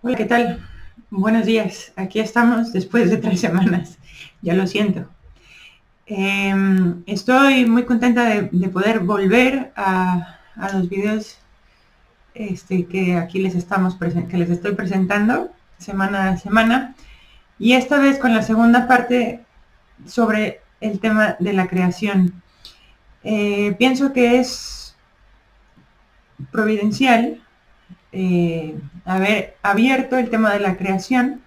Hola, ¿qué tal? Buenos días. Aquí estamos después de 3 semanas. Ya lo siento. Estoy muy contenta de poder volver a los videos que aquí que les estoy presentando semana a semana. Y esta vez con la segunda parte sobre el tema de la creación. Pienso que es providencial haber abierto el tema de la creación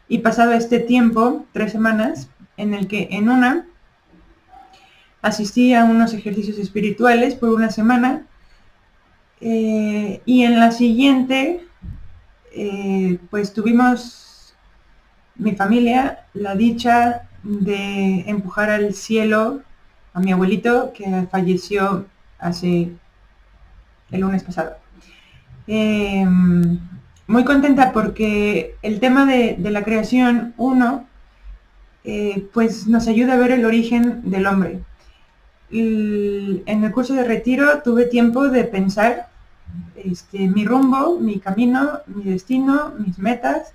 y pasado este tiempo, 3 semanas, en el que en una asistí a unos ejercicios espirituales por una semana y en la siguiente pues tuvimos mi familia la dicha de empujar al cielo a mi abuelito que falleció hace el lunes pasado. Eh, Muy contenta porque el tema de la creación, pues nos ayuda a ver el origen del hombre. En el curso de retiro tuve tiempo de pensar mi rumbo, mi camino, mi destino, mis metas,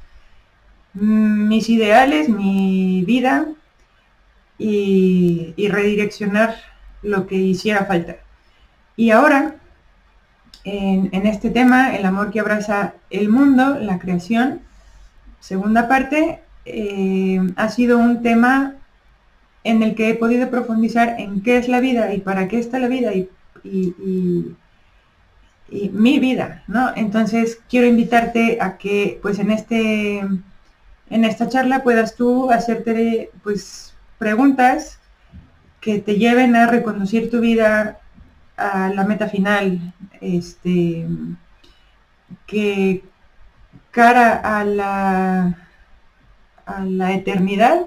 mis ideales, mi vida y redireccionar lo que hiciera falta. Y ahora, en este tema, el amor que abraza el mundo, la creación, segunda parte, ha sido un tema en el que he podido profundizar en qué es la vida y para qué está la vida y, y, y mi vida, ¿no? Entonces quiero invitarte a que pues en esta charla puedas tú hacerte pues preguntas que te lleven a reconducir tu vida a la meta final, que cara a la eternidad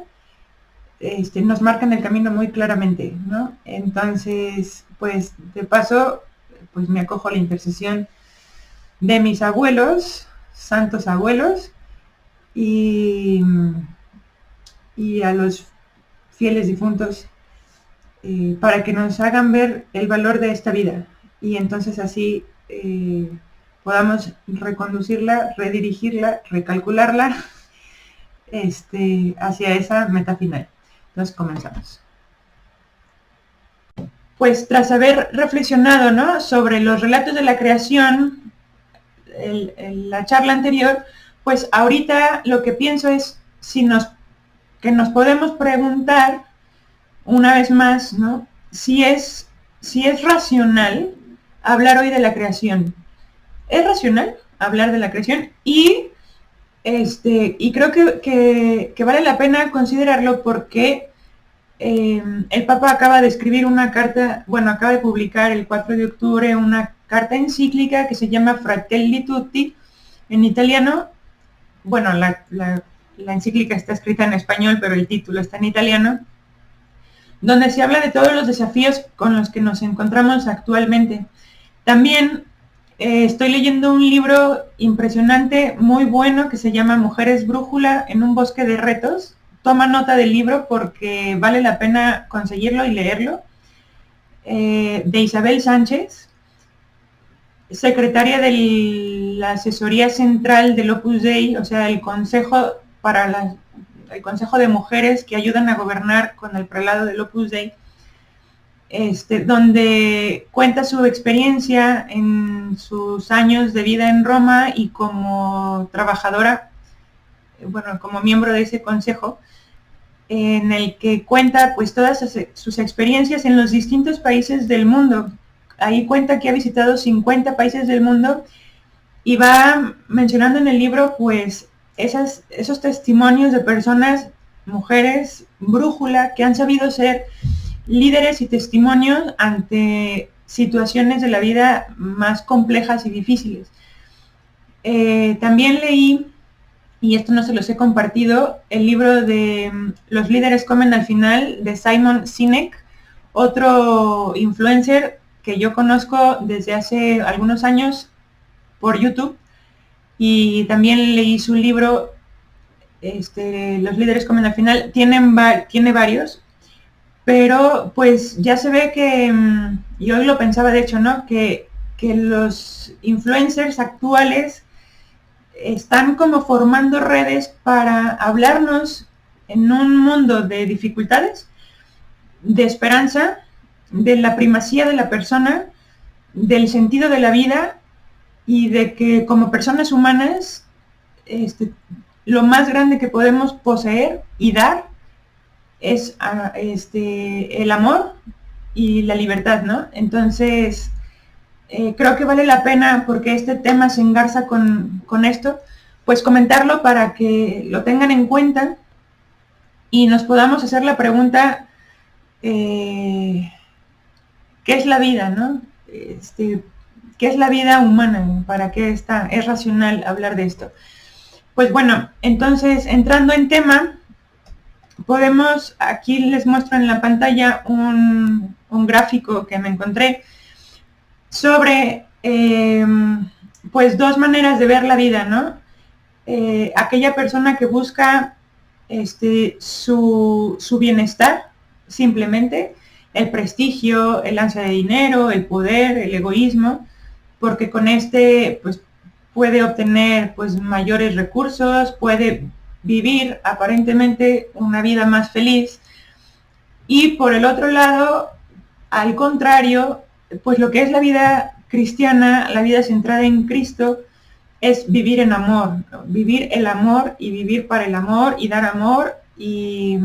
nos marcan el camino muy claramente, ¿no? Entonces, pues de paso, pues me acojo a la intercesión de mis abuelos, santos abuelos, y, y a los fieles difuntos para que nos hagan ver el valor de esta vida y entonces así podamos reconducirla, redirigirla, recalcularla hacia esa meta final. Entonces comenzamos. Pues tras haber reflexionado, ¿no?, sobre los relatos de la creación, la charla anterior, pues ahorita lo que pienso es que nos podemos preguntar una vez más, ¿no?, si es racional hablar hoy de la creación. ¿Es racional hablar de la creación? Y creo que vale la pena considerarlo porque el Papa acaba de escribir una carta, bueno, acaba de publicar el 4 de octubre una carta encíclica que se llama Fratelli Tutti en italiano. Bueno, la encíclica está escrita en español, pero el título está en italiano, donde se habla de todos los desafíos con los que nos encontramos actualmente. También estoy leyendo un libro impresionante, muy bueno, que se llama Mujeres Brújula en un bosque de retos. Toma nota del libro porque vale la pena conseguirlo y leerlo. De Isabel Sánchez, secretaria de la asesoría central del Opus Dei, o sea, el consejo el consejo de mujeres que ayudan a gobernar con el prelado del Opus Dei, donde cuenta su experiencia en sus años de vida en Roma y como trabajadora, bueno, como miembro de ese consejo, en el que cuenta pues todas sus experiencias en los distintos países del mundo. Ahí cuenta que ha visitado 50 países del mundo y va mencionando en el libro pues esos testimonios de personas, mujeres, brújula, que han sabido ser líderes y testimonios ante situaciones de la vida más complejas y difíciles. También leí, y esto no se los he compartido, el libro de Los líderes comen al final, de Simon Sinek, otro influencer que yo conozco desde hace algunos años por YouTube, y también leí su libro, Los líderes comen al final. Tiene varios, pero pues ya se ve que, y hoy lo pensaba de hecho, ¿no?, que los influencers actuales están como formando redes para hablarnos en un mundo de dificultades, de esperanza, de la primacía de la persona, del sentido de la vida y de que como personas humanas lo más grande que podemos poseer y dar es el amor y la libertad, ¿no? Entonces, creo que vale la pena, porque este tema se engarza con esto, pues comentarlo para que lo tengan en cuenta y nos podamos hacer la pregunta, ¿qué es la vida, no? ¿Qué es la vida humana? ¿Para qué es racional hablar de esto? Pues bueno, entonces, entrando en tema, podemos, aquí les muestro en la pantalla un gráfico que me encontré sobre pues dos maneras de ver la vida, ¿no? Aquella persona que busca su bienestar, simplemente, el prestigio, el ansia de dinero, el poder, el egoísmo, porque con pues puede obtener pues mayores recursos, puede vivir aparentemente una vida más feliz. Y por el otro lado, al contrario, pues lo que es la vida cristiana, la vida centrada en Cristo, es vivir en amor, ¿no? Vivir el amor y vivir para el amor y dar amor, y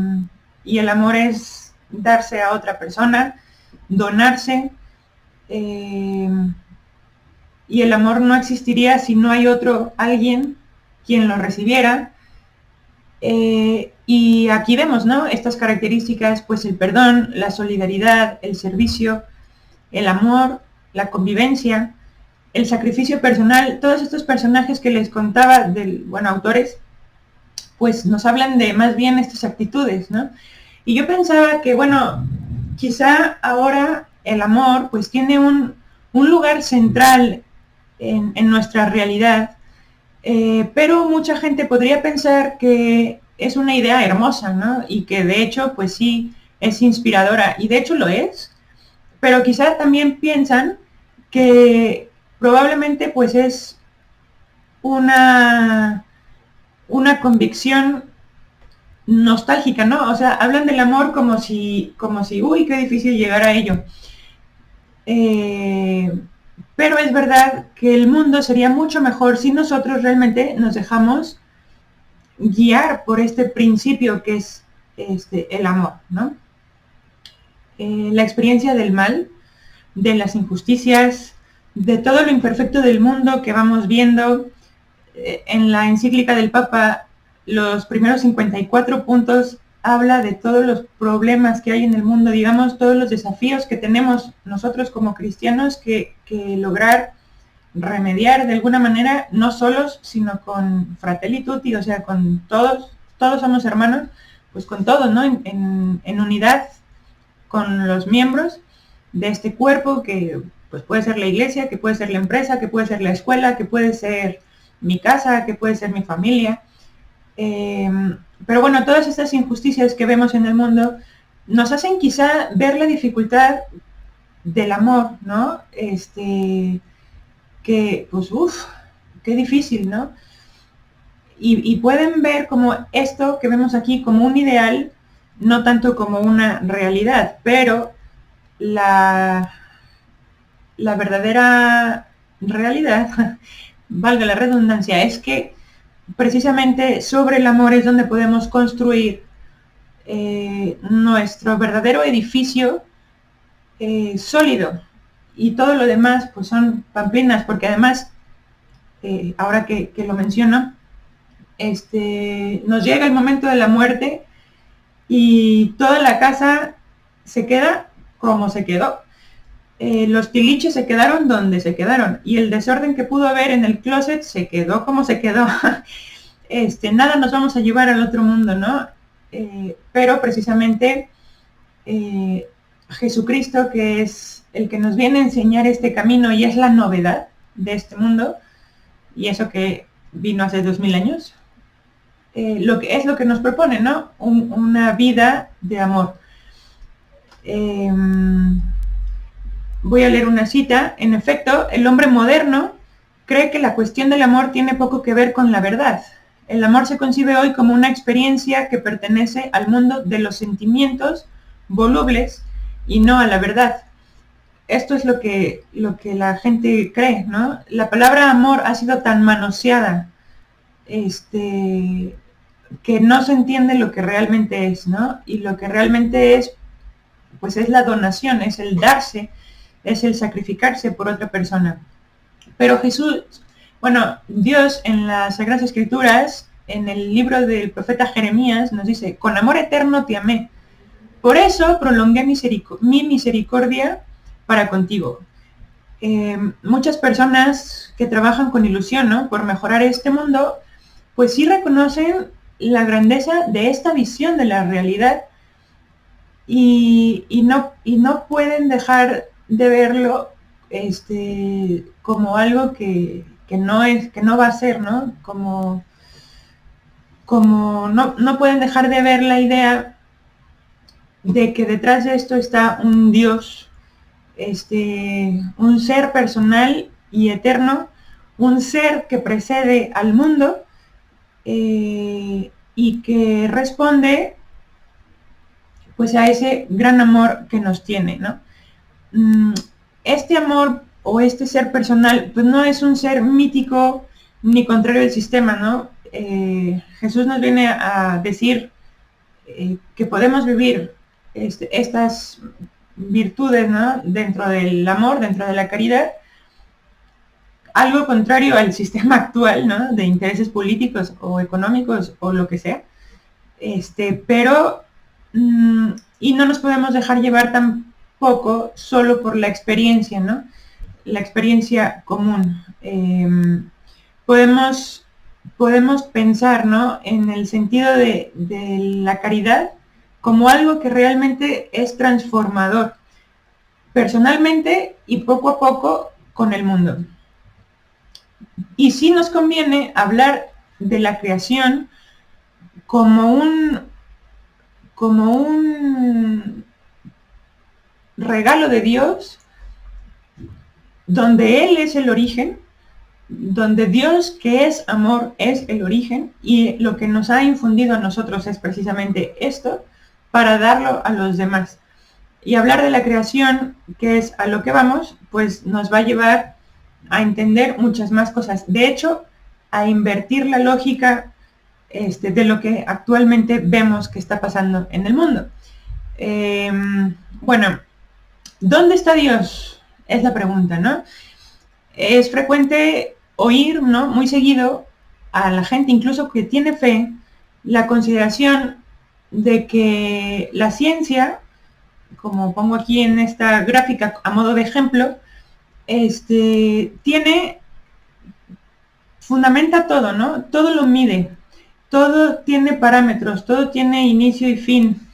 el amor es darse a otra persona, donarse, y el amor no existiría si no hay alguien quien lo recibiera. Y aquí vemos, ¿no?, estas características, pues el perdón, la solidaridad, el servicio, el amor, la convivencia, el sacrificio personal. Todos estos personajes que les contaba, autores, pues nos hablan de más bien estas actitudes, ¿no? Y yo pensaba que, quizá ahora el amor pues tiene un lugar central en nuestra realidad, pero mucha gente podría pensar que es una idea hermosa, ¿no? Y que de hecho, pues sí, es inspiradora, y de hecho lo es, pero quizá también piensan que probablemente pues es una convicción nostálgica, ¿no? O sea, hablan del amor como si, uy, qué difícil llegar a ello. Pero es verdad que el mundo sería mucho mejor si nosotros realmente nos dejamos guiar por este principio que es el amor, ¿no? La experiencia del mal, de las injusticias, de todo lo imperfecto del mundo que vamos viendo. En la encíclica del Papa, los primeros 54 puntos habla de todos los problemas que hay en el mundo, digamos, todos los desafíos que tenemos nosotros como cristianos que lograr remediar de alguna manera, no solos, sino con Fratelli Tutti, o sea, con todos somos hermanos, pues con todos, ¿no? En unidad con los miembros de este cuerpo, que pues puede ser la iglesia, que puede ser la empresa, que puede ser la escuela, que puede ser mi casa, que puede ser mi familia. Pero bueno, todas estas injusticias que vemos en el mundo nos hacen quizá ver la dificultad del amor, ¿no? Que pues qué difícil, ¿no? Y pueden ver como esto que vemos aquí como un ideal, no tanto como una realidad, pero la verdadera realidad, valga la redundancia, es que precisamente sobre el amor es donde podemos construir nuestro verdadero edificio sólido, y todo lo demás pues son pamplinas, porque además, ahora que lo menciono, nos llega el momento de la muerte y toda la casa se queda como se quedó. Los tiliches se quedaron donde se quedaron, y el desorden que pudo haber en el closet se quedó como se quedó. Nada nos vamos a llevar al otro mundo, ¿no? Pero precisamente Jesucristo, que es el que nos viene a enseñar este camino y es la novedad de este mundo, y eso que vino hace 2000 años, lo que nos propone, ¿no? Una vida de amor. Voy a leer una cita. En efecto, el hombre moderno cree que la cuestión del amor tiene poco que ver con la verdad. El amor se concibe hoy como una experiencia que pertenece al mundo de los sentimientos volubles y no a la verdad. Esto es lo que la gente cree, ¿no? La palabra amor ha sido tan manoseada, que no se entiende lo que realmente es, ¿no? Y lo que realmente es, pues es la donación, es el darse, es el sacrificarse por otra persona. Pero Jesús, bueno, Dios en las Sagradas Escrituras, en el libro del profeta Jeremías, nos dice, con amor eterno te amé. Por eso prolongué mi misericordia para contigo. Muchas personas que trabajan con ilusión, ¿no?, por mejorar este mundo, pues sí reconocen la grandeza de esta visión de la realidad y no pueden dejar de verlo como algo que no va a ser, ¿no? Como no pueden dejar de ver la idea de que detrás de esto está un Dios, un ser personal y eterno, un ser que precede al mundo y que responde pues a ese gran amor que nos tiene, ¿no? Este amor o este ser personal pues no es un ser mítico ni contrario al sistema, ¿no? Jesús nos viene a decir que podemos vivir estas virtudes, ¿no?, dentro del amor, dentro de la caridad, algo contrario al sistema actual, ¿no?, de intereses políticos o económicos o lo que sea, pero y no nos podemos dejar llevar tampoco solo por la experiencia, ¿no?, la experiencia común. Podemos pensar, ¿no?, en el sentido de la caridad como algo que realmente es transformador, personalmente y poco a poco con el mundo. Y sí nos conviene hablar de la creación como un regalo de Dios, donde Él es el origen, donde Dios, que es amor, es el origen, y lo que nos ha infundido a nosotros es precisamente esto, para darlo a los demás. Y hablar de la creación, que es a lo que vamos, pues nos va a llevar a entender muchas más cosas. De hecho, a invertir la lógica de lo que actualmente vemos que está pasando en el mundo. Bueno, ¿dónde está Dios? Es la pregunta, ¿no? Es frecuente oír, ¿no?, muy seguido a la gente, incluso que tiene fe, la consideración de que la ciencia, como pongo aquí en esta gráfica a modo de ejemplo, fundamenta todo, ¿no? Todo lo mide, todo tiene parámetros, todo tiene inicio y fin,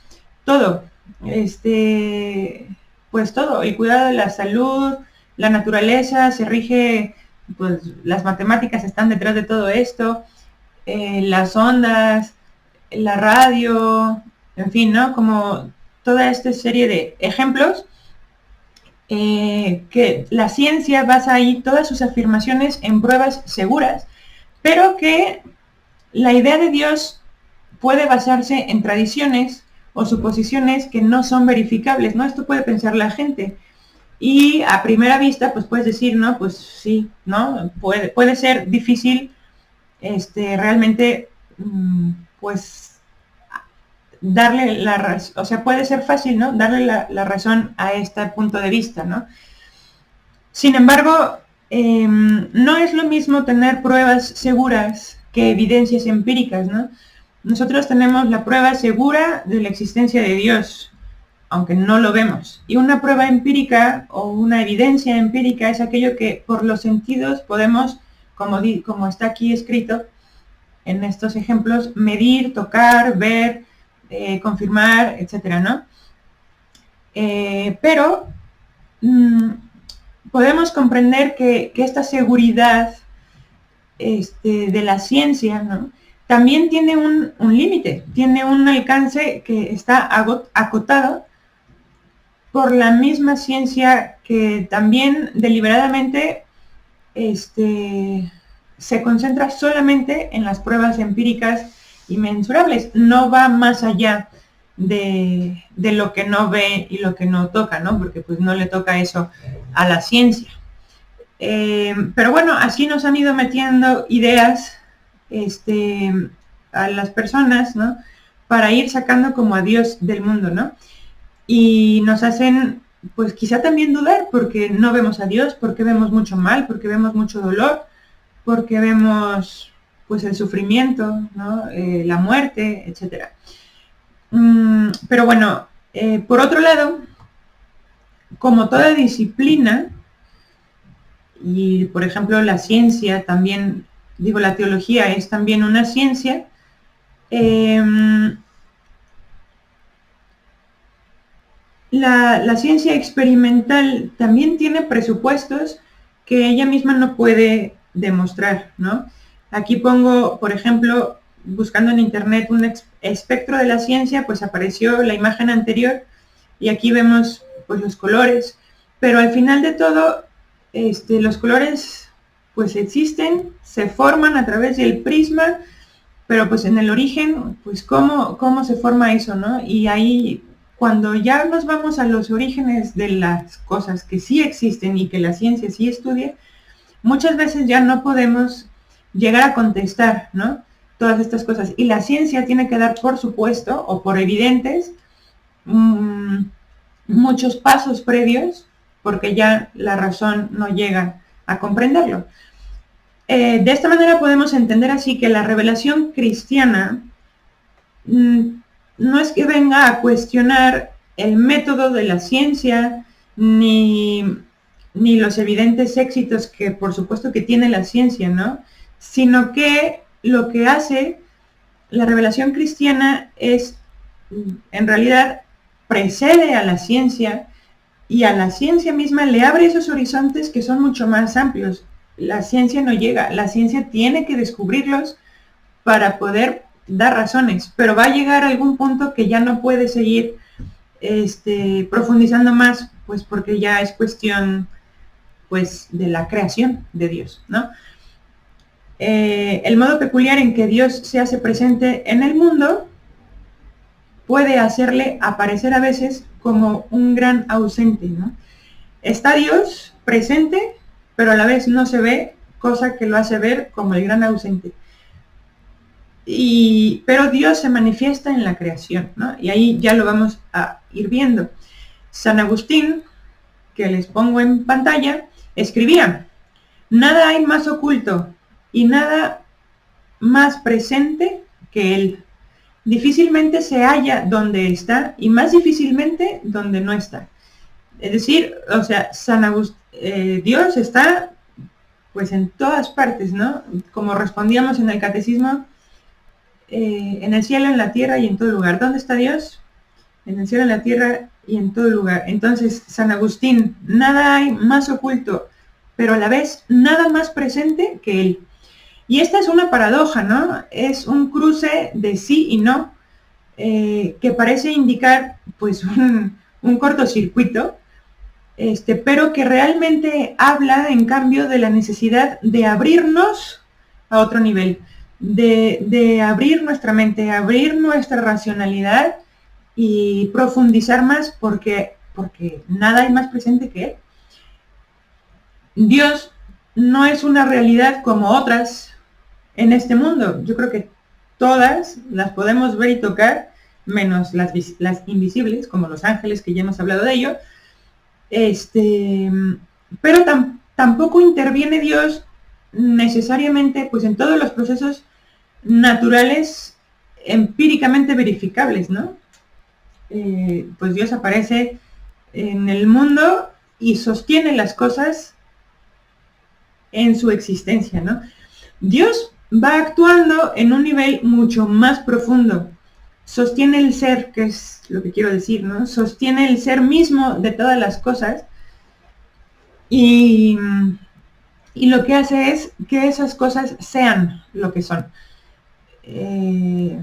todo, pues todo, el cuidado de la salud, la naturaleza, se rige, pues las matemáticas están detrás de todo esto, las ondas, la radio, en fin, ¿no? Como toda esta serie de ejemplos que la ciencia basa ahí todas sus afirmaciones en pruebas seguras, pero que la idea de Dios puede basarse en tradiciones o suposiciones que no son verificables, ¿no? Esto puede pensar la gente. Y a primera vista, pues puedes decir, no, pues sí, ¿no? Puede ser difícil realmente, pues darle la razón, o sea, puede ser fácil, ¿no?, darle la razón a este punto de vista, ¿no? Sin embargo, no es lo mismo tener pruebas seguras que evidencias empíricas, ¿no? Nosotros tenemos la prueba segura de la existencia de Dios, aunque no lo vemos. Y una prueba empírica o una evidencia empírica es aquello que por los sentidos podemos, como está aquí escrito en estos ejemplos, medir, tocar, ver, confirmar, etcétera, ¿no? Pero podemos comprender que esta seguridad de la ciencia, ¿no?, también tiene un límite, tiene un alcance que está acotado por la misma ciencia, que también deliberadamente se concentra solamente en las pruebas empíricas y mensurables, no va más allá de lo que no ve y lo que no toca, ¿no? Porque pues no le toca eso a la ciencia. Pero bueno, así nos han ido metiendo ideas a las personas, ¿no? Para ir sacando como a Dios del mundo, ¿no? Y nos hacen, pues quizá también dudar, porque no vemos a Dios, porque vemos mucho mal, porque vemos mucho dolor, porque vemos pues el sufrimiento, ¿no? La muerte, etc. Pero bueno, por otro lado, como toda disciplina, y por ejemplo la ciencia también, digo, la teología es también una ciencia, la ciencia experimental también tiene presupuestos que ella misma no puede demostrar, ¿no? Aquí pongo, por ejemplo, buscando en internet un espectro de la ciencia, pues apareció la imagen anterior y aquí vemos pues los colores, pero al final de todo, los colores pues existen, se forman a través del prisma, pero pues en el origen, pues cómo se forma eso, ¿no? Y ahí, cuando ya nos vamos a los orígenes de las cosas que sí existen y que la ciencia sí estudia, muchas veces ya no podemos llegar a contestar, ¿no? Todas estas cosas. Y la ciencia tiene que dar por supuesto, o por evidentes, muchos pasos previos, porque ya la razón no llega a comprenderlo. De esta manera podemos entender así que la revelación cristiana no es que venga a cuestionar el método de la ciencia, ni los evidentes éxitos que por supuesto que tiene la ciencia, ¿no? Sino que lo que hace la revelación cristiana es, en realidad, precede a la ciencia, y a la ciencia misma le abre esos horizontes que son mucho más amplios. La ciencia no llega, la ciencia tiene que descubrirlos para poder dar razones, pero va a llegar a algún punto que ya no puede seguir profundizando más, pues porque ya es cuestión pues de la creación de Dios, ¿no? El modo peculiar en que Dios se hace presente en el mundo puede hacerle aparecer a veces como un gran ausente, ¿no? Está Dios presente, pero a la vez no se ve, cosa que lo hace ver como el gran ausente. Pero Dios se manifiesta en la creación, ¿no? Y ahí ya lo vamos a ir viendo. San Agustín, que les pongo en pantalla, escribía: nada hay más oculto y nada más presente que Él. Difícilmente se halla donde está y más difícilmente donde no está. Es decir, o sea, Dios está pues en todas partes, ¿no? Como respondíamos en el catecismo, en el cielo, en la tierra y en todo lugar. ¿Dónde está Dios? En el cielo, en la tierra y en todo lugar. Entonces, San Agustín: nada hay más oculto, pero a la vez nada más presente que Él. Y esta es una paradoja, ¿no? Es un cruce de sí y no, que parece indicar pues un cortocircuito, pero que realmente habla, en cambio, de la necesidad de abrirnos a otro nivel, de abrir nuestra mente, abrir nuestra racionalidad y profundizar más, porque nada hay más presente que Él. Dios no es una realidad como otras en este mundo. Yo creo que todas las podemos ver y tocar, menos las invisibles, como los ángeles, que ya hemos hablado de ello. Pero tampoco interviene Dios necesariamente pues en todos los procesos naturales empíricamente verificables, ¿no? Pues Dios aparece en el mundo y sostiene las cosas en su existencia, ¿no? Dios va actuando en un nivel mucho más profundo. Sostiene el ser, que es lo que quiero decir, ¿no? Sostiene el ser mismo de todas las cosas, y lo que hace es que esas cosas sean lo que son. Que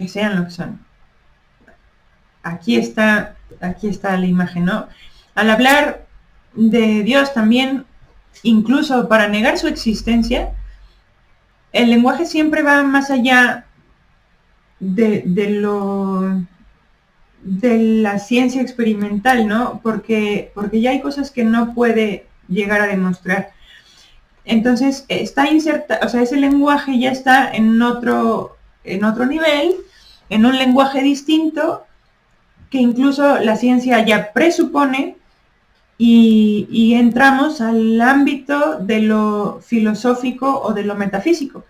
sean lo que son. Aquí está la imagen, ¿no? Al hablar de Dios también, incluso para negar su existencia, el lenguaje siempre va más allá de la ciencia experimental, ¿no? Porque ya hay cosas que no puede llegar a demostrar. Entonces, está inserta, o sea, ese lenguaje ya está en otro nivel, en un lenguaje distinto, que incluso la ciencia ya presupone, y entramos al ámbito de lo filosófico o de lo metafísico.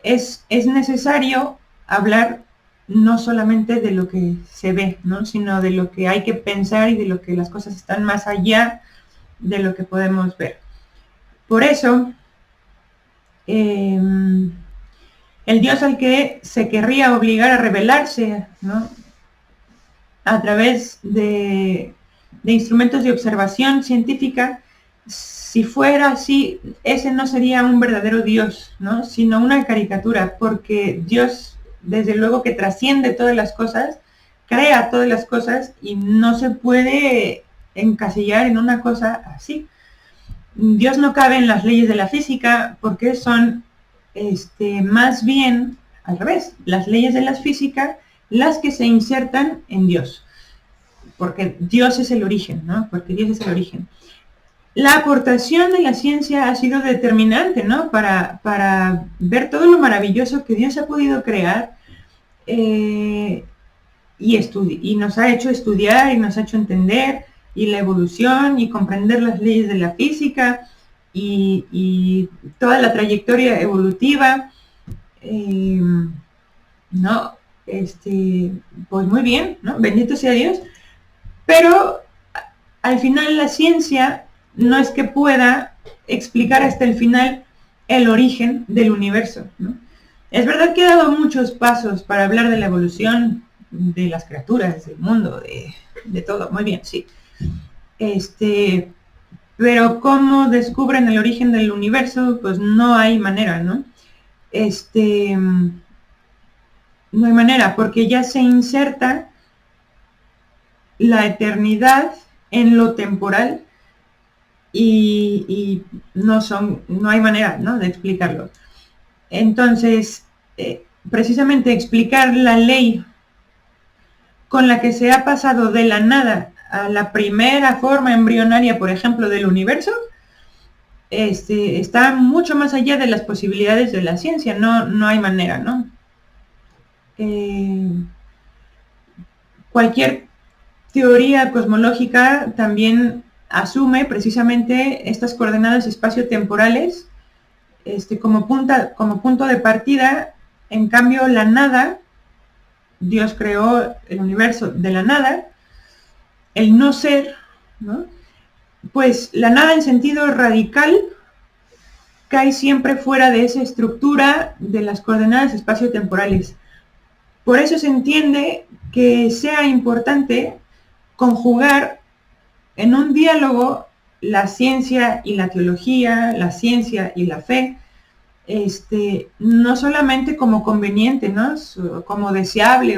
Es necesario hablar no solamente de lo que se ve, ¿no? Sino de lo que hay que pensar y de lo que las cosas están más allá de lo que podemos ver. Por eso, el Dios al que se querría obligar a revelarse, ¿no? A través de instrumentos de observación científica, si fuera así, ese no sería un verdadero Dios, ¿no? Sino una caricatura, porque Dios, desde luego que trasciende todas las cosas, crea todas las cosas y no se puede encasillar en una cosa así. Dios no cabe en las leyes de la física porque son más bien al revés, las leyes de la física las que se insertan en Dios, porque Dios es el origen, ¿no? Porque Dios es el origen. La aportación de la ciencia ha sido determinante, ¿no? Para ver todo lo maravilloso que Dios ha podido crear, y nos ha hecho estudiar y nos ha hecho entender, y la evolución y comprender las leyes de la física y toda la trayectoria evolutiva, ¿no? Pues muy bien, ¿no? Bendito sea Dios. Pero al final la ciencia no es que pueda explicar hasta el final el origen del universo, ¿no? Es verdad que ha dado muchos pasos para hablar de la evolución de las criaturas, del mundo, de todo, muy bien, sí. Pero cómo descubren el origen del universo, pues no hay manera, ¿no? No hay manera, porque ya se inserta la eternidad en lo temporal y no hay manera, ¿no?, de explicarlo. Entonces, precisamente explicar la ley con la que se ha pasado de la nada a la primera forma embrionaria, por ejemplo, del universo, está mucho más allá de las posibilidades de la ciencia. No hay manera, ¿no? Cualquier teoría cosmológica también asume precisamente estas coordenadas espaciotemporales como punto de partida. En cambio, la nada, Dios creó el universo de la nada, el no ser, ¿no? Pues la nada en sentido radical cae siempre fuera de esa estructura de las coordenadas espaciotemporales. Por eso se entiende que sea importante conjugar en un diálogo la ciencia y la teología, la ciencia y la fe, no solamente como conveniente, ¿no?, como deseable,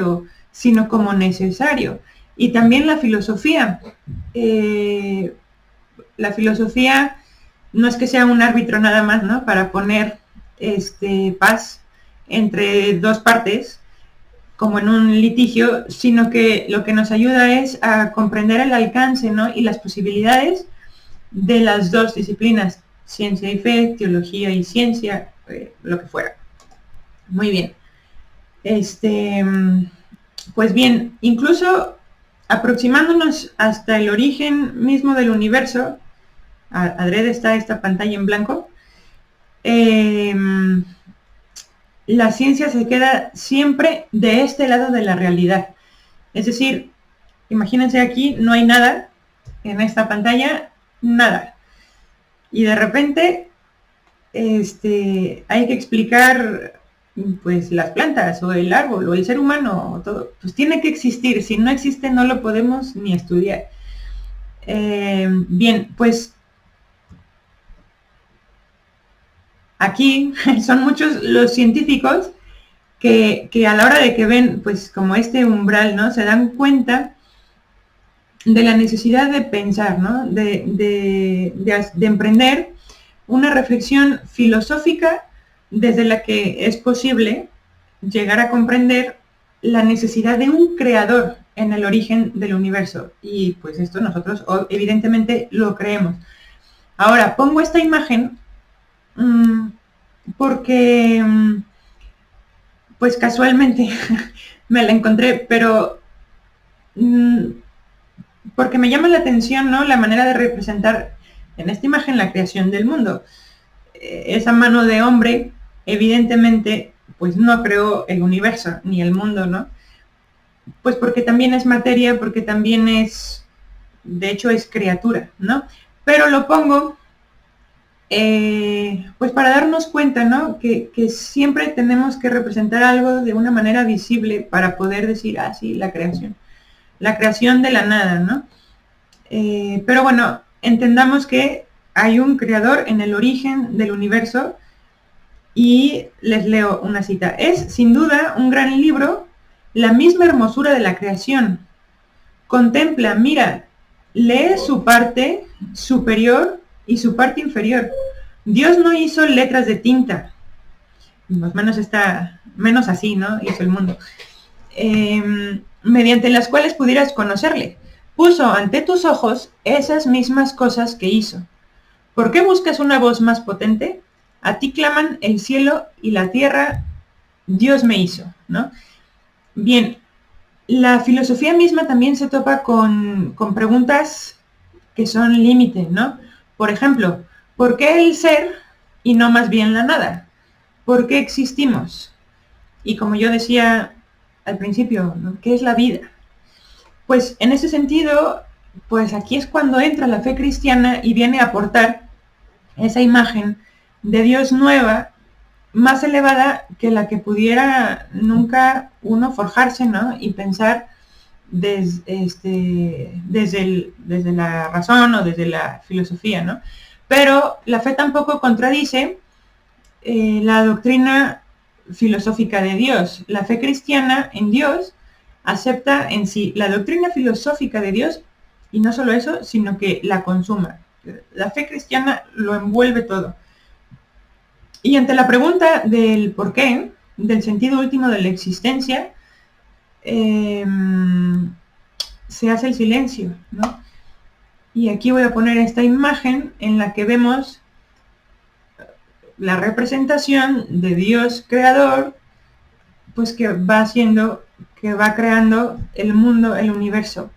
sino como necesario. Y también la filosofía. La filosofía no es que sea un árbitro nada más, ¿no?, para poner paz entre dos partes, como en un litigio, sino que lo que nos ayuda es a comprender el alcance, ¿no?, y las posibilidades de las dos disciplinas, ciencia y fe, teología y ciencia, lo que fuera. Muy bien. Pues bien, incluso aproximándonos hasta el origen mismo del universo, adrede está esta pantalla en blanco, la ciencia se queda siempre de este lado de la realidad. Es decir, imagínense aquí, no hay nada en esta pantalla, nada. Y de repente hay que explicar pues las plantas o el árbol o el ser humano o todo. Pues tiene que existir. Si no existe, no lo podemos ni estudiar. Bien, pues aquí son muchos los científicos que a la hora de que ven pues como este umbral, ¿no?, se dan cuenta de la necesidad de pensar, ¿no?, de emprender una reflexión filosófica desde la que es posible llegar a comprender la necesidad de un creador en el origen del universo. Y pues esto nosotros evidentemente lo creemos. Ahora, pongo esta imagen porque pues casualmente me la encontré, pero porque me llama la atención, ¿no?, la manera de representar en esta imagen la creación del mundo. Esa mano de hombre, evidentemente, pues no creó el universo ni el mundo, ¿no? Pues porque también es materia, porque también es, de hecho, es criatura, ¿no? Pero lo pongo, pues para darnos cuenta, ¿no?, que siempre tenemos que representar algo de una manera visible para poder decir, ah, sí, la creación de la nada, ¿no? Pero bueno, entendamos que hay un creador en el origen del universo y les leo una cita. Es, sin duda, un gran libro, la misma hermosura de la creación. Contempla, mira, lee su parte superior y su parte inferior. Dios no hizo letras de tinta, más o menos está, menos así, ¿no?, hizo el mundo, mediante las cuales pudieras conocerle. Puso ante tus ojos esas mismas cosas que hizo. ¿Por qué buscas una voz más potente? A ti claman el cielo y la tierra, Dios me hizo, ¿no? Bien, la filosofía misma también se topa con preguntas que son límite, ¿no? Por ejemplo, ¿por qué el ser y no más bien la nada? ¿Por qué existimos? Y como yo decía al principio, ¿no?, ¿qué es la vida? Pues en ese sentido, pues aquí es cuando entra la fe cristiana y viene a aportar esa imagen de Dios nueva, más elevada que la que pudiera nunca uno forjarse, ¿no?, y pensar desde la razón o desde la filosofía, ¿no? Pero la fe tampoco contradice la doctrina filosófica de Dios. La fe cristiana en Dios acepta en sí la doctrina filosófica de Dios y no solo eso, sino que la consuma. La fe cristiana lo envuelve todo. Y ante la pregunta del por qué, del sentido último de la existencia, se hace el silencio, ¿no? Y aquí voy a poner esta imagen en la que vemos la representación de Dios creador, pues que va haciendo, que va creando el mundo, el universo,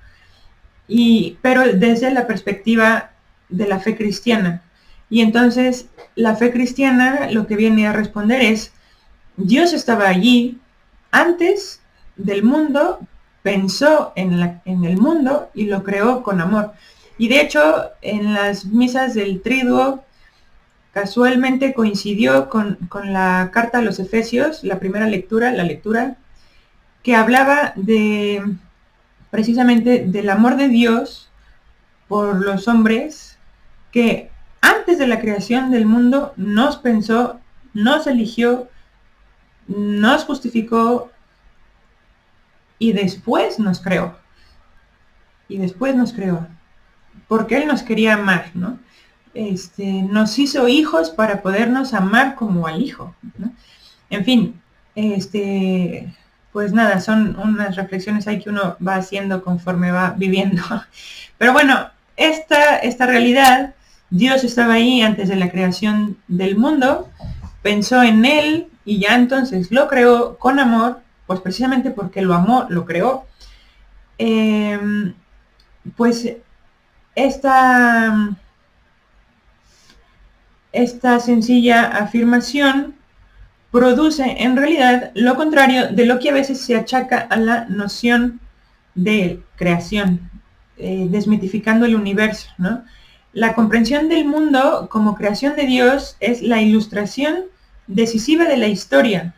pero desde la perspectiva de la fe cristiana. Y entonces la fe cristiana lo que viene a responder es, Dios estaba allí antes del mundo, pensó en el mundo y lo creó con amor. Y de hecho, en las misas del Triduo, casualmente coincidió con la carta a los Efesios, la primera lectura, que hablaba precisamente del amor de Dios por los hombres, que antes de la creación del mundo nos pensó, nos eligió, nos justificó y después nos creó. Porque Él nos quería amar, ¿no? Nos hizo hijos para podernos amar como al Hijo, ¿no? En fin, pues nada, son unas reflexiones ahí que uno va haciendo conforme va viviendo. Pero bueno, esta realidad, Dios estaba ahí antes de la creación del mundo, pensó en Él y ya entonces lo creó con amor, pues precisamente porque lo amó, lo creó. Pues esta sencilla afirmación produce en realidad lo contrario de lo que a veces se achaca a la noción de creación, desmitificando el universo, ¿no? La comprensión del mundo como creación de Dios es la ilustración decisiva de la historia.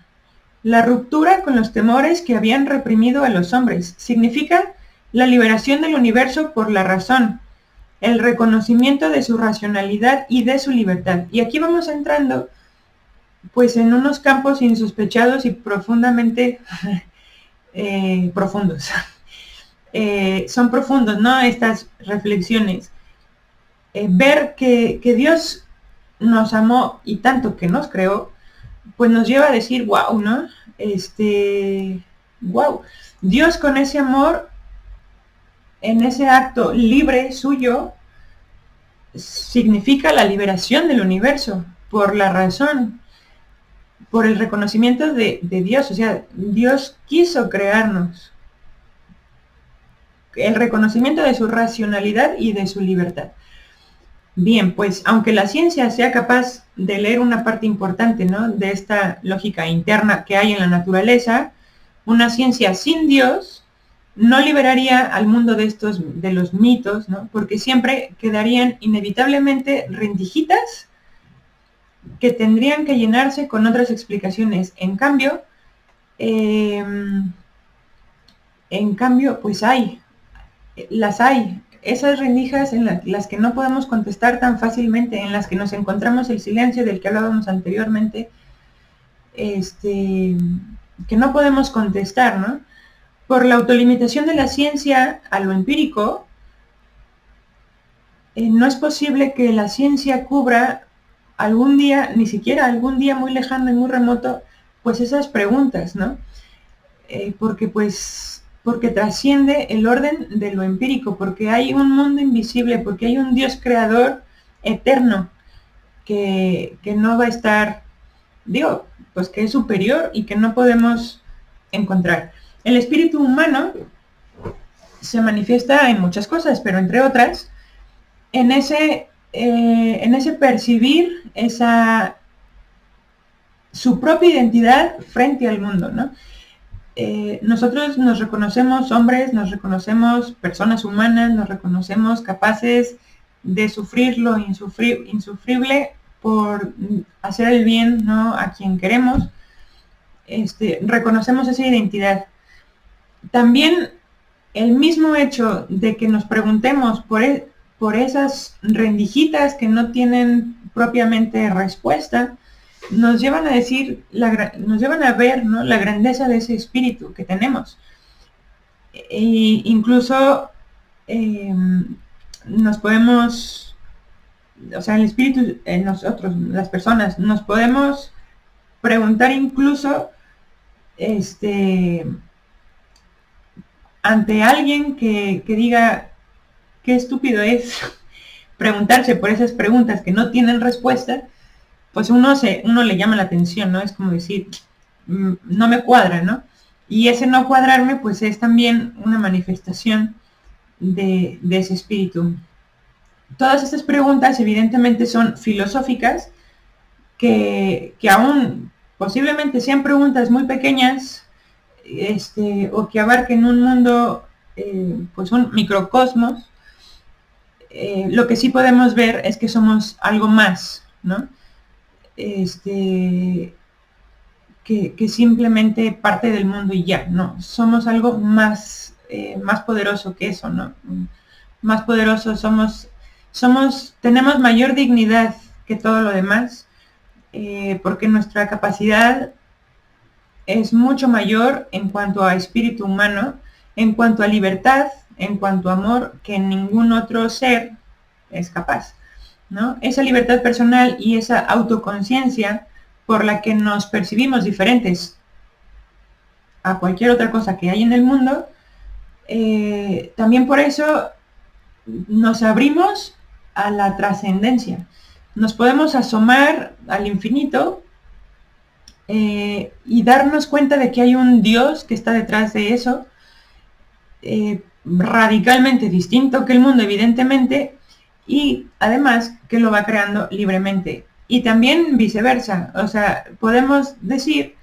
La ruptura con los temores que habían reprimido a los hombres significa la liberación del universo por la razón, el reconocimiento de su racionalidad y de su libertad. Y aquí vamos entrando pues en unos campos insospechados y profundamente profundos. Son profundos, ¿no?, estas reflexiones. Ver que Dios nos amó y tanto que nos creó, pues nos lleva a decir, wow, ¿no? Wow. Dios con ese amor, en ese acto libre suyo, significa la liberación del universo, por la razón, por el reconocimiento de Dios. O sea, Dios quiso crearnos. El reconocimiento de su racionalidad y de su libertad. Bien, pues aunque la ciencia sea capaz de leer una parte importante, ¿no?, de esta lógica interna que hay en la naturaleza, una ciencia sin Dios no liberaría al mundo de los mitos, ¿no?, porque siempre quedarían inevitablemente rendijitas que tendrían que llenarse con otras explicaciones. En cambio, pues las hay. Esas rendijas en las que no podemos contestar tan fácilmente, en las que nos encontramos el silencio del que hablábamos anteriormente, que no podemos contestar, ¿no? Por la autolimitación de la ciencia a lo empírico, no es posible que la ciencia cubra algún día, ni siquiera algún día muy lejano y muy remoto, pues esas preguntas, ¿no? Porque trasciende el orden de lo empírico, porque hay un mundo invisible, porque hay un Dios creador eterno que no va a estar, digo, pues que es superior y que no podemos encontrar. El espíritu humano se manifiesta en muchas cosas, pero entre otras, en ese percibir su propia identidad frente al mundo, ¿no? Nosotros nos reconocemos hombres, nos reconocemos personas humanas, nos reconocemos capaces de sufrir lo insufrible por hacer el bien, ¿no?, a quien queremos. Reconocemos esa identidad. También el mismo hecho de que nos preguntemos por esas rendijitas que no tienen propiamente respuesta, nos llevan a decir, nos llevan a ver, ¿no?, la grandeza de ese espíritu que tenemos. E incluso nos podemos, o sea, el espíritu en nosotros, las personas, nos podemos preguntar incluso ante alguien que diga qué estúpido es preguntarse por esas preguntas que no tienen respuesta, pues uno le llama la atención, ¿no? Es como decir, no me cuadra, ¿no? Y ese no cuadrarme, pues es también una manifestación de ese espíritu. Todas estas preguntas evidentemente son filosóficas, que aún posiblemente sean preguntas muy pequeñas, o que abarquen un mundo, pues un microcosmos. Lo que sí podemos ver es que somos algo más, ¿no? Que simplemente parte del mundo y ya, no, somos algo más, más poderoso que eso, ¿no? Más poderoso, tenemos mayor dignidad que todo lo demás, porque nuestra capacidad es mucho mayor en cuanto a espíritu humano, en cuanto a libertad, en cuanto a amor, que ningún otro ser es capaz, ¿no? Esa libertad personal y esa autoconciencia por la que nos percibimos diferentes a cualquier otra cosa que hay en el mundo, también por eso nos abrimos a la trascendencia. Nos podemos asomar al infinito y darnos cuenta de que hay un Dios que está detrás de eso, radicalmente distinto que el mundo, evidentemente, y además que lo va creando libremente. Y también viceversa, o sea, podemos decir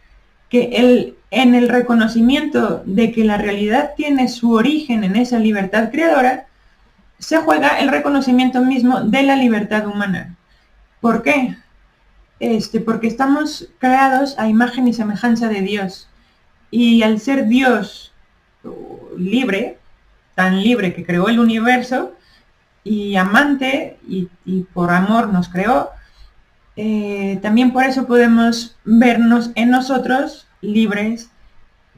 que en el reconocimiento de que la realidad tiene su origen en esa libertad creadora, se juega el reconocimiento mismo de la libertad humana. ¿Por qué? Porque estamos creados a imagen y semejanza de Dios. Y al ser Dios libre, tan libre que creó el universo, y amante, y por amor nos creó, también por eso podemos vernos en nosotros libres,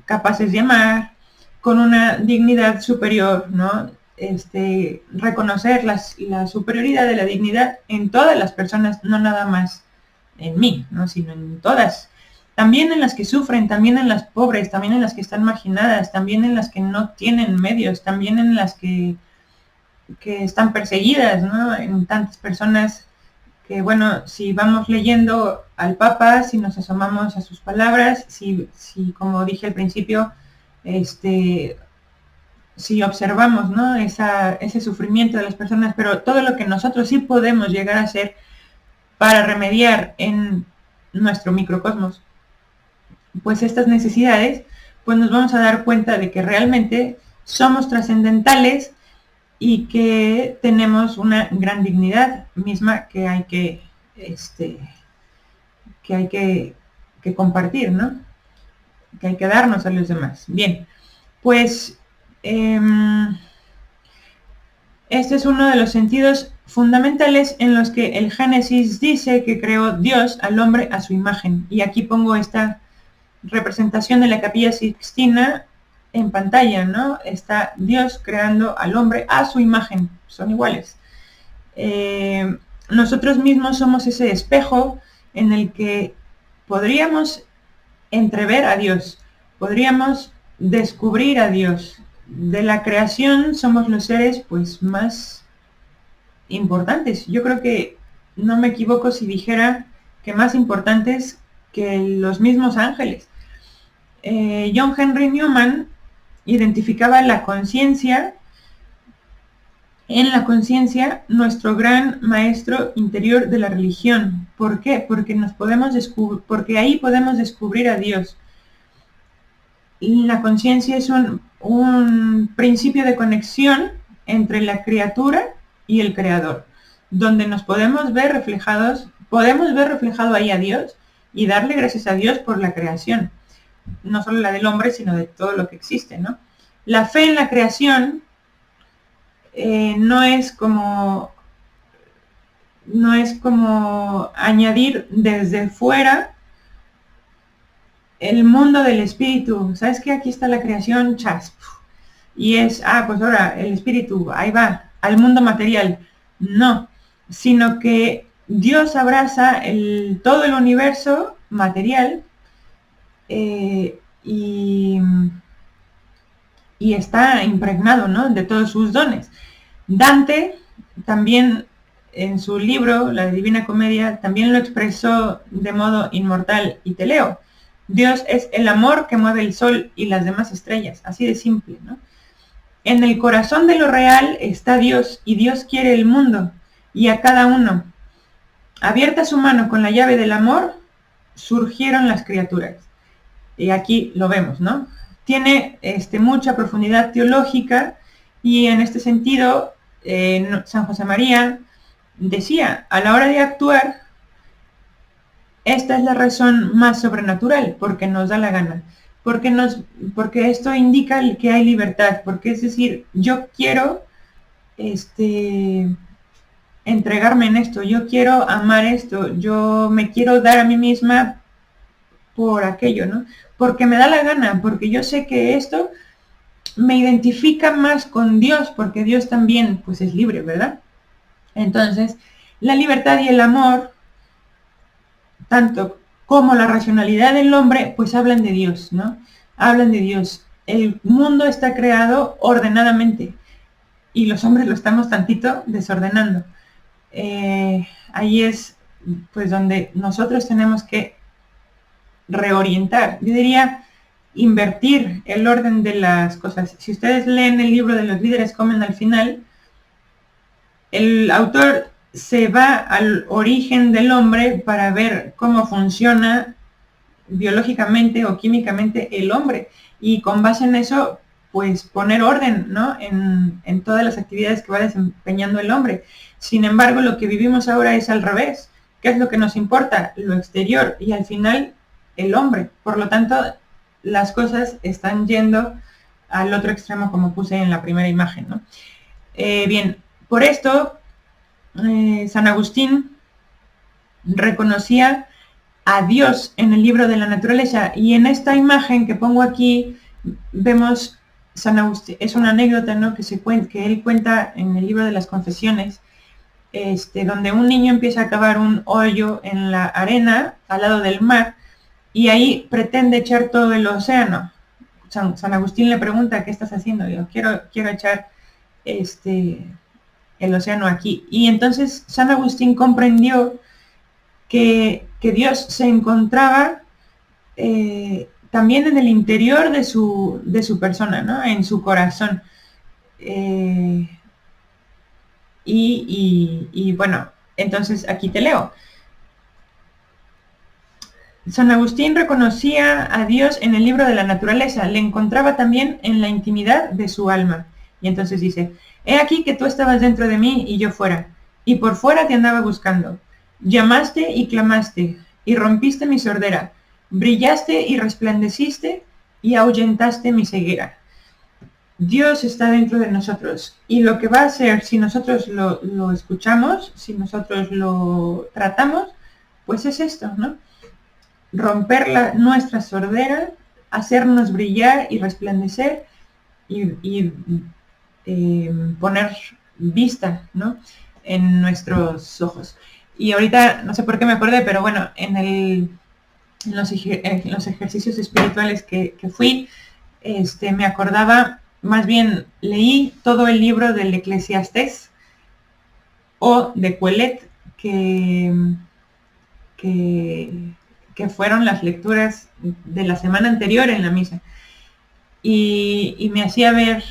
capaces de amar, con una dignidad superior, ¿no? reconocer la superioridad de la dignidad en todas las personas, no nada más en mí, ¿no? Sino en todas. También en las que sufren, también en las pobres, también en las que están marginadas, también en las que no tienen medios, también en las que están perseguidas, ¿no? En tantas personas que, bueno, si vamos leyendo al Papa, si nos asomamos a sus palabras, si como dije al principio, si observamos, ¿no? Ese sufrimiento de las personas, pero todo lo que nosotros sí podemos llegar a hacer para remediar en nuestro microcosmos, pues estas necesidades, pues nos vamos a dar cuenta de que realmente somos trascendentales y que tenemos una gran dignidad misma que hay que compartir, ¿no? Que hay que darnos a los demás. Bien, pues este es uno de los sentidos fundamentales en los que el Génesis dice que creó Dios al hombre a su imagen. Y aquí pongo esta representación de la Capilla Sixtina en pantalla, ¿no? Está Dios creando al hombre a su imagen, son iguales. Nosotros mismos somos ese espejo en el que podríamos entrever a Dios, podríamos descubrir a Dios. De la creación somos los seres pues más importantes. Yo creo que no me equivoco si dijera que más importantes que los mismos ángeles. John Henry Newman identificaba la conciencia, en la conciencia, nuestro gran maestro interior de la religión. ¿Por qué? Porque porque ahí podemos descubrir a Dios. La conciencia es un principio de conexión entre la criatura y el creador, donde nos podemos ver reflejado ahí a Dios y darle gracias a Dios por la creación, no solo la del hombre, sino de todo lo que existe, ¿no? La fe en la creación no es como añadir desde fuera el mundo del espíritu. ¿Sabes que aquí está la creación? Chas. Y es, pues ahora el espíritu, ahí va, al mundo material. No, sino que Dios abraza todo el universo material y está impregnado, ¿no?, de todos sus dones. Dante también en su libro, La Divina Comedia, también lo expresó de modo inmortal, y te leo: Dios es el amor que mueve el sol y las demás estrellas, así de simple, ¿no? En el corazón de lo real está Dios, y Dios quiere el mundo y a cada uno. Abierta su mano con la llave del amor, surgieron las criaturas. Y aquí lo vemos, ¿no? Tiene mucha profundidad teológica, y en este sentido San José María decía: a la hora de actuar, esta es la razón más sobrenatural, porque nos da la gana, porque esto indica que hay libertad, porque es decir, yo quiero entregarme en esto, yo quiero amar esto, yo me quiero dar a mí misma por aquello, ¿no? Porque me da la gana, porque yo sé que esto me identifica más con Dios, porque Dios también pues es libre, ¿verdad? Entonces, la libertad y el amor, tanto como la racionalidad del hombre, pues hablan de Dios, ¿no? Hablan de Dios. El mundo está creado ordenadamente y los hombres lo estamos tantito desordenando. Ahí es pues donde nosotros tenemos que reorientar, yo diría invertir el orden de las cosas. Si ustedes leen el libro de Los líderes comen al final, el autor se va al origen del hombre para ver cómo funciona biológicamente o químicamente el hombre, y con base en eso pues poner orden, ¿no?, en todas las actividades que va desempeñando el hombre. Sin embargo, lo que vivimos ahora es al revés. ¿Qué es lo que nos importa? Lo exterior, y al final el hombre. Por lo tanto, las cosas están yendo al otro extremo, como puse en la primera imagen, ¿no? Bien, por esto San Agustín reconocía a Dios en el libro de la naturaleza, y en esta imagen que pongo aquí vemos San Agustín, es una anécdota, ¿no?, que él cuenta en el libro de las Confesiones, donde un niño empieza a cavar un hoyo en la arena al lado del mar y ahí pretende echar todo el océano. San Agustín le pregunta: ¿qué estás haciendo? Yo quiero echar el océano aquí. Y entonces San Agustín comprendió que Dios se encontraba también en el interior de su persona, ¿no?, en su corazón. Y bueno, entonces aquí te leo. San Agustín reconocía a Dios en el libro de la naturaleza, le encontraba también en la intimidad de su alma. Y entonces dice: he aquí que tú estabas dentro de mí y yo fuera, y por fuera te andaba buscando. Llamaste y clamaste, y rompiste mi sordera, brillaste y resplandeciste, y ahuyentaste mi ceguera. Dios está dentro de nosotros, y lo que va a hacer, si nosotros lo escuchamos, si nosotros lo tratamos, pues es esto, ¿no? Romper nuestra sordera, hacernos brillar y resplandecer, y poner vista, ¿no?, en nuestros ojos. Y ahorita, no sé por qué me acordé, pero bueno, en los ejercicios espirituales que fui, me acordaba, más bien leí todo el libro del Eclesiastés o de Coelet, que fueron las lecturas de la semana anterior en la misa. Y me hacía ver,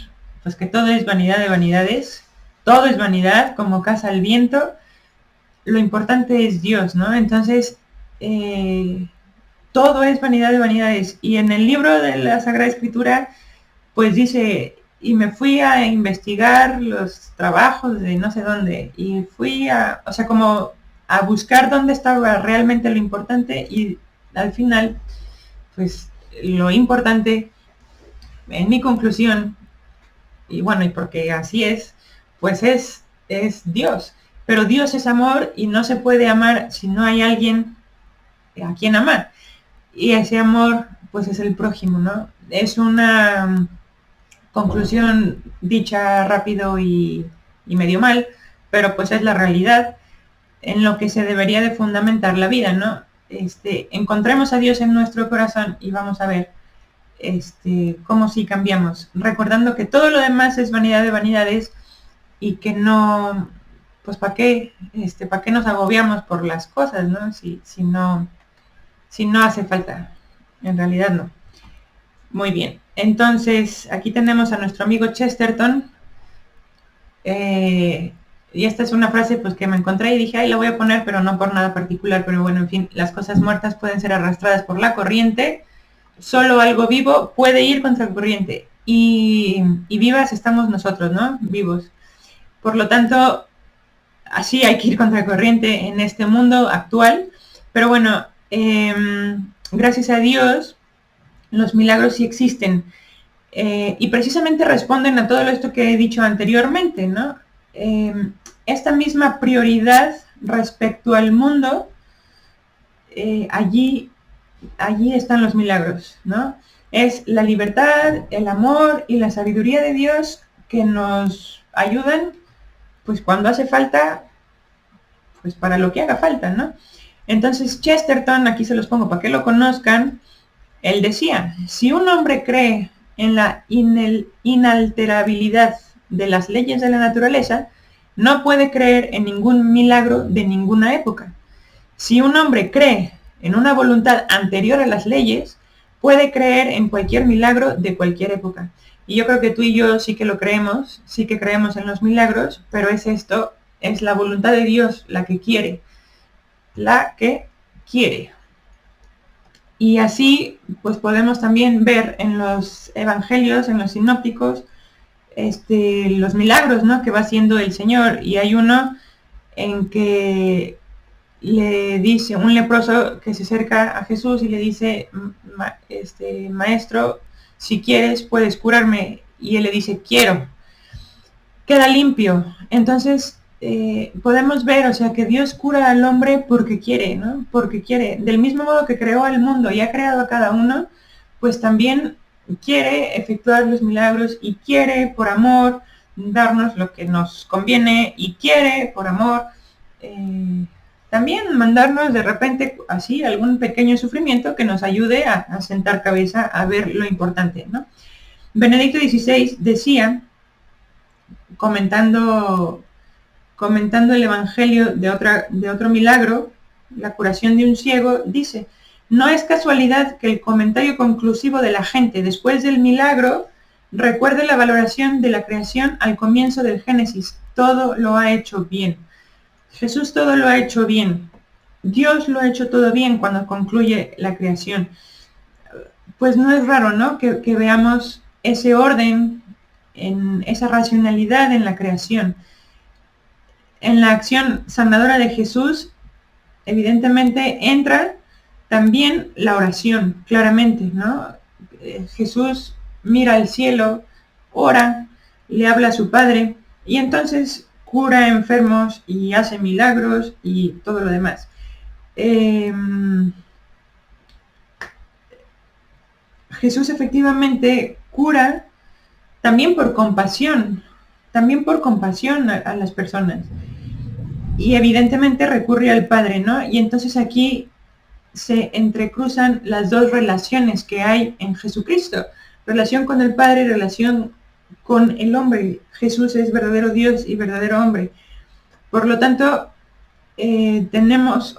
pues, que todo es vanidad de vanidades, todo es vanidad, como caza el viento, lo importante es Dios, ¿no? Entonces, todo es vanidad de vanidades. Y en el libro de la Sagrada Escritura, pues dice: y me fui a investigar los trabajos de no sé dónde, y fui o sea, como a buscar dónde estaba realmente lo importante, y al final, pues, lo importante, en mi conclusión, y bueno, y porque así es, pues es Dios. Pero Dios es amor y no se puede amar si no hay alguien a quien amar. Y ese amor, pues, es el prójimo, ¿no? Es una conclusión dicha rápido y medio mal, pero pues es la realidad en lo que se debería de fundamentar la vida, ¿no? Encontremos a Dios en nuestro corazón y vamos a ver cómo si cambiamos, recordando que todo lo demás es vanidad de vanidades, y que no, pues, ¿para qué nos agobiamos por las cosas, ¿no? Si no hace falta, en realidad no. Muy bien, entonces aquí tenemos a nuestro amigo Chesterton, y esta es una frase, pues, que me encontré y dije: ay, la voy a poner, pero no por nada particular, pero bueno, en fin: las cosas muertas pueden ser arrastradas por la corriente, solo algo vivo puede ir contra la corriente, y vivas estamos nosotros, ¿no? Vivos. Por lo tanto, así hay que ir contra la corriente en este mundo actual, pero bueno, gracias a Dios, los milagros sí existen, y precisamente responden a todo esto que he dicho anteriormente, ¿no? Esta misma prioridad respecto al mundo, allí están los milagros, ¿no? Es la libertad, el amor y la sabiduría de Dios que nos ayudan, pues, cuando hace falta, pues, para lo que haga falta, ¿no? Entonces Chesterton, aquí se los pongo para que lo conozcan, él decía: si un hombre cree en la inalterabilidad de las leyes de la naturaleza, no puede creer en ningún milagro de ninguna época. Si un hombre cree en una voluntad anterior a las leyes, puede creer en cualquier milagro de cualquier época. Y yo creo que tú y yo sí que lo creemos, sí que creemos en los milagros, pero es la voluntad de Dios la que quiere. Y así, pues, podemos también ver en los evangelios, en los sinópticos, los milagros, ¿no?, que va haciendo el Señor. Y hay uno en que le dice un leproso que se acerca a Jesús y le dice: maestro, si quieres puedes curarme. Y él le dice: quiero. Queda limpio. Entonces, podemos ver, o sea, que Dios cura al hombre porque quiere, ¿no? Porque quiere. Del mismo modo que creó al mundo y ha creado a cada uno, pues también quiere efectuar los milagros y quiere por amor darnos lo que nos conviene y quiere por amor también mandarnos de repente así algún pequeño sufrimiento que nos ayude a sentar cabeza, a ver lo importante, ¿no? Benedicto XVI decía, comentando el evangelio de otro milagro, la curación de un ciego, dice: no es casualidad que el comentario conclusivo de la gente después del milagro recuerde la valoración de la creación al comienzo del Génesis. Todo lo ha hecho bien. Jesús todo lo ha hecho bien. Dios lo ha hecho todo bien cuando concluye la creación. Pues no es raro, ¿no? Que veamos ese orden, en esa racionalidad en la creación. En la acción sanadora de Jesús, evidentemente entra también la oración, claramente, ¿no? Jesús mira al cielo, ora, le habla a su Padre y entonces cura enfermos y hace milagros y todo lo demás. Jesús efectivamente cura también por compasión a las personas. Y evidentemente recurre al Padre, ¿no? Y entonces aquí se entrecruzan las dos relaciones que hay en Jesucristo. Relación con el Padre, relación con el hombre. Jesús es verdadero Dios y verdadero hombre. Por lo tanto, vemos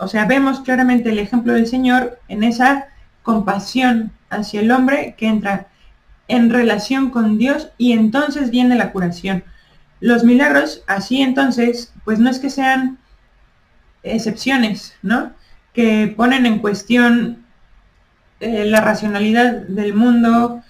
claramente el ejemplo del Señor en esa compasión hacia el hombre que entra en relación con Dios y entonces viene la curación. Los milagros, así entonces, pues no es que sean excepciones, ¿no? Que ponen en cuestión la racionalidad del mundo,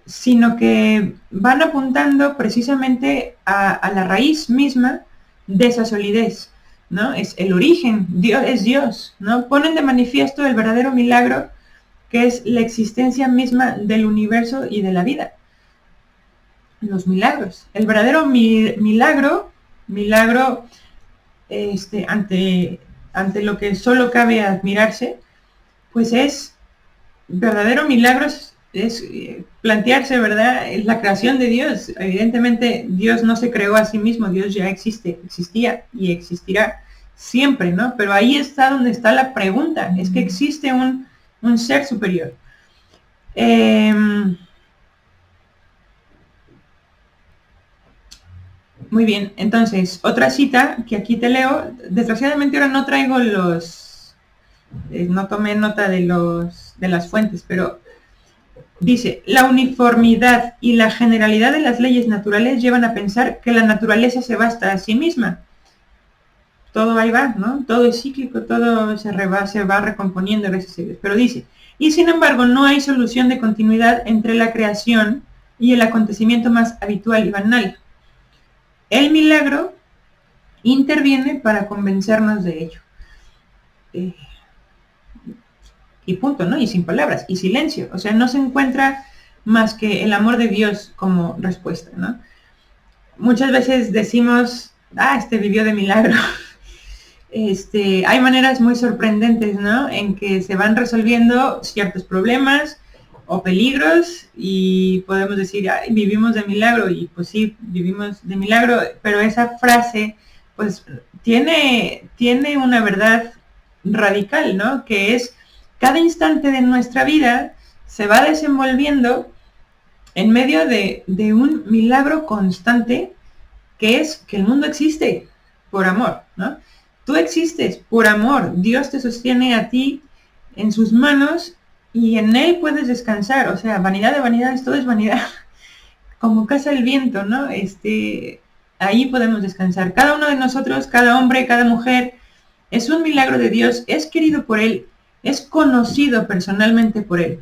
sino que van apuntando precisamente a la raíz misma de esa solidez, ¿no? Es el origen, Dios es Dios, ¿no? Ponen de manifiesto el verdadero milagro que es la existencia misma del universo y de la vida. Los milagros. El verdadero milagro ante lo que solo cabe admirarse, pues es verdadero milagro, es plantearse, ¿verdad? Es la creación de Dios. Evidentemente Dios no se creó a sí mismo, Dios ya existía y existirá siempre, ¿no? Pero ahí está donde está la pregunta, es que existe un ser superior. Muy bien, entonces, otra cita que aquí te leo. Desgraciadamente ahora no traigo no tomé nota de las fuentes, pero dice: la uniformidad y la generalidad de las leyes naturales llevan a pensar que la naturaleza se basta a sí misma. Todo ahí va, ¿no? Todo es cíclico, todo se va recomponiendo gracias a Dios. Pero dice: y sin embargo no hay solución de continuidad entre la creación y el acontecimiento más habitual y banal. El milagro interviene para convencernos de ello. Y punto, ¿no? Y sin palabras, y silencio. O sea, no se encuentra más que el amor de Dios como respuesta, ¿no? Muchas veces decimos: vivió de milagro. Hay maneras muy sorprendentes, ¿no? En que se van resolviendo ciertos problemas o peligros y podemos decir: vivimos de milagro, y pues sí, vivimos de milagro, pero esa frase pues tiene una verdad radical, ¿no? Que es: cada instante de nuestra vida se va desenvolviendo en medio de un milagro constante, que es que el mundo existe por amor, ¿no? Tú existes por amor, Dios te sostiene a ti en sus manos y en Él puedes descansar. O sea, vanidad de vanidades, todo es vanidad. Como casa el viento, ¿no? Ahí podemos descansar. Cada uno de nosotros, cada hombre, cada mujer, es un milagro de Dios, es querido por Él, es conocido personalmente por Él.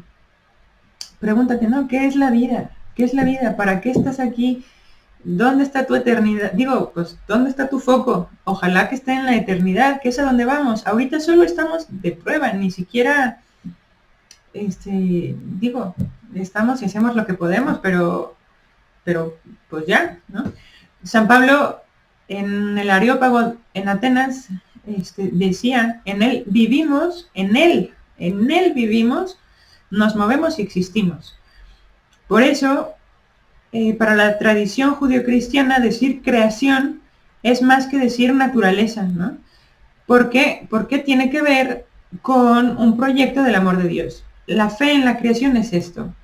Pregúntate, ¿no? ¿Qué es la vida? ¿Qué es la vida? ¿Para qué estás aquí? ¿Dónde está tu eternidad? Digo, pues, ¿dónde está tu foco? Ojalá que esté en la eternidad, que es a donde vamos. Ahorita solo estamos de prueba, ni siquiera, estamos y hacemos lo que podemos, pero pues ya, ¿no? San Pablo, en el Areópago en Atenas, decía: en él vivimos, nos movemos y existimos. Por eso, para la tradición judio-cristiana, decir creación es más que decir naturaleza, ¿no? ¿Por qué? Porque tiene que ver con un proyecto del amor de Dios. La fe en la creación es esto.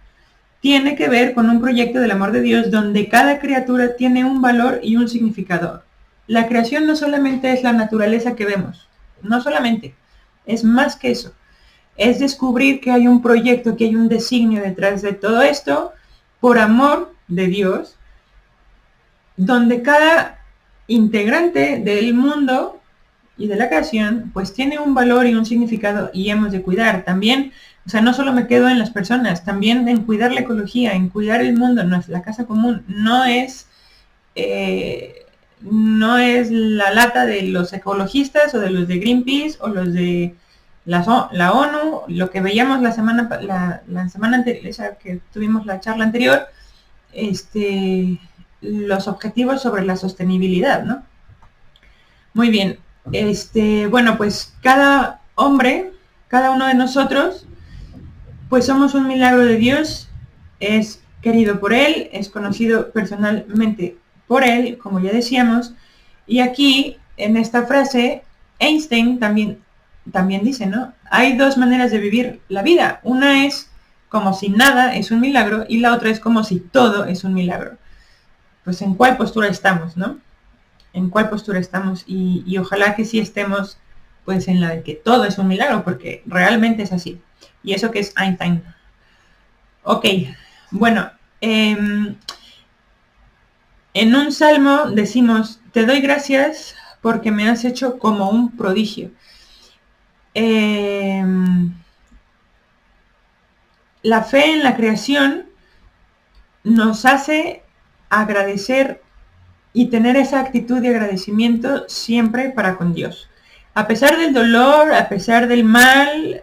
Tiene que ver con un proyecto del amor de Dios donde cada criatura tiene un valor y un significado. La creación no solamente es la naturaleza que vemos, no solamente, es más que eso. Es descubrir que hay un proyecto, que hay un designio detrás de todo esto, por amor de Dios, donde cada integrante del mundo y de la creación, pues tiene un valor y un significado y hemos de cuidar. También, o sea, no solo me quedo en las personas, también en cuidar la ecología, en cuidar el mundo, la casa común. No es la lata de los ecologistas o de los de Greenpeace o los de la ONU, lo que veíamos la semana anterior, esa que tuvimos la charla anterior, los objetivos sobre la sostenibilidad, ¿no? Muy bien. Bueno, pues cada hombre, cada uno de nosotros, pues somos un milagro de Dios, es querido por Él, es conocido personalmente por Él, como ya decíamos, y aquí, en esta frase, Einstein también dice, ¿no? Hay dos maneras de vivir la vida. Una es como si nada es un milagro y la otra es como si todo es un milagro. Pues en cuál postura estamos, ¿no? En cuál postura estamos y ojalá que sí estemos pues en la de que todo es un milagro, porque realmente es así. Y eso que es Einstein. Ok, bueno, en un salmo decimos, te doy gracias porque me has hecho como un prodigio. La fe en la creación nos hace agradecer y tener esa actitud de agradecimiento siempre para con Dios. A pesar del dolor, a pesar del mal,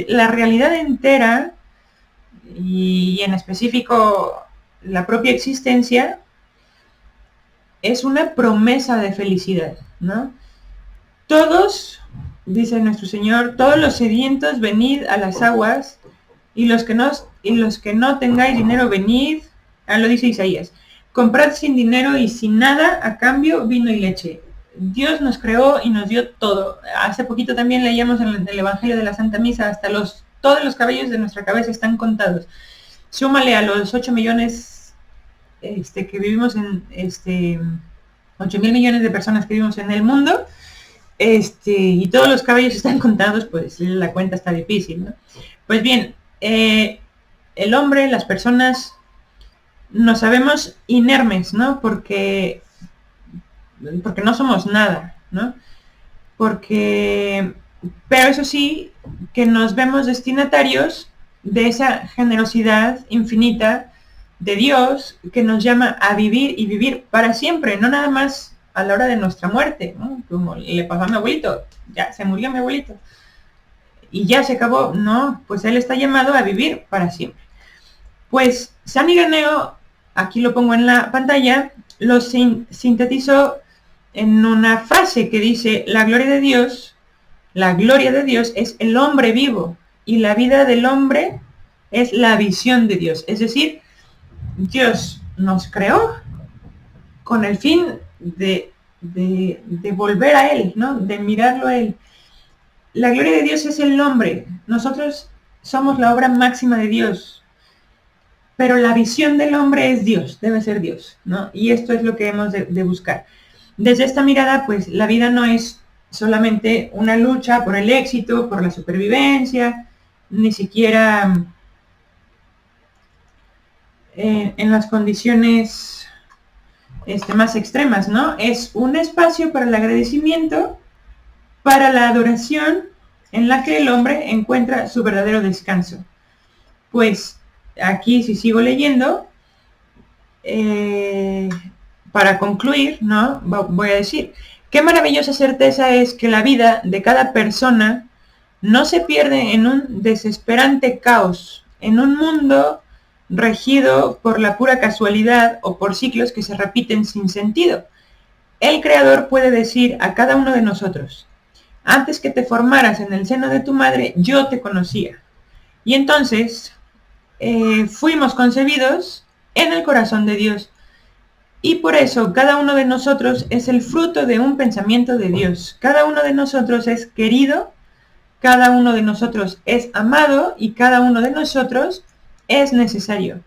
la realidad entera y en específico la propia existencia es una promesa de felicidad, ¿no? Todos, dice nuestro Señor, todos los sedientos venid a las aguas y los que no tengáis dinero venid, lo dice Isaías, comprad sin dinero y sin nada a cambio vino y leche. Dios nos creó y nos dio todo. Hace poquito también leíamos en el Evangelio de la Santa Misa, hasta todos los cabellos de nuestra cabeza están contados. Súmale a los 8 millones que vivimos en 8.000 millones de personas que vivimos en el mundo, y todos los cabellos están contados, pues la cuenta está difícil, ¿no? Pues bien, el hombre, las personas, nos sabemos inermes, ¿no? Porque no somos nada, ¿no? Pero eso sí, que nos vemos destinatarios de esa generosidad infinita de Dios que nos llama a vivir y vivir para siempre, no nada más a la hora de nuestra muerte, ¿no? Como le pasó a mi abuelito, ya se murió mi abuelito y ya se acabó. No, pues él está llamado a vivir para siempre. Pues San Ireneo, aquí lo pongo en la pantalla, lo sintetizó en una frase que dice, la gloria de Dios es el hombre vivo y la vida del hombre es la visión de Dios. Es decir, Dios nos creó con el fin de volver a Él, ¿no? De mirarlo a Él. La gloria de Dios es el hombre. Nosotros somos la obra máxima de Dios. Pero la visión del hombre es Dios, debe ser Dios, ¿no? Y esto es lo que hemos de buscar. Desde esta mirada, pues la vida no es solamente una lucha por el éxito, por la supervivencia, ni siquiera en las condiciones más extremas, ¿no? Es un espacio para el agradecimiento, para la adoración, en la que el hombre encuentra su verdadero descanso. Pues aquí, si sigo leyendo, para concluir, ¿no? Voy a decir, qué maravillosa certeza es que la vida de cada persona no se pierde en un desesperante caos, en un mundo regido por la pura casualidad o por ciclos que se repiten sin sentido. El Creador puede decir a cada uno de nosotros, antes que te formaras en el seno de tu madre, yo te conocía. Y entonces, fuimos concebidos en el corazón de Dios. Y por eso cada uno de nosotros es el fruto de un pensamiento de Dios. Cada uno de nosotros es querido, cada uno de nosotros es amado y cada uno de nosotros es necesario.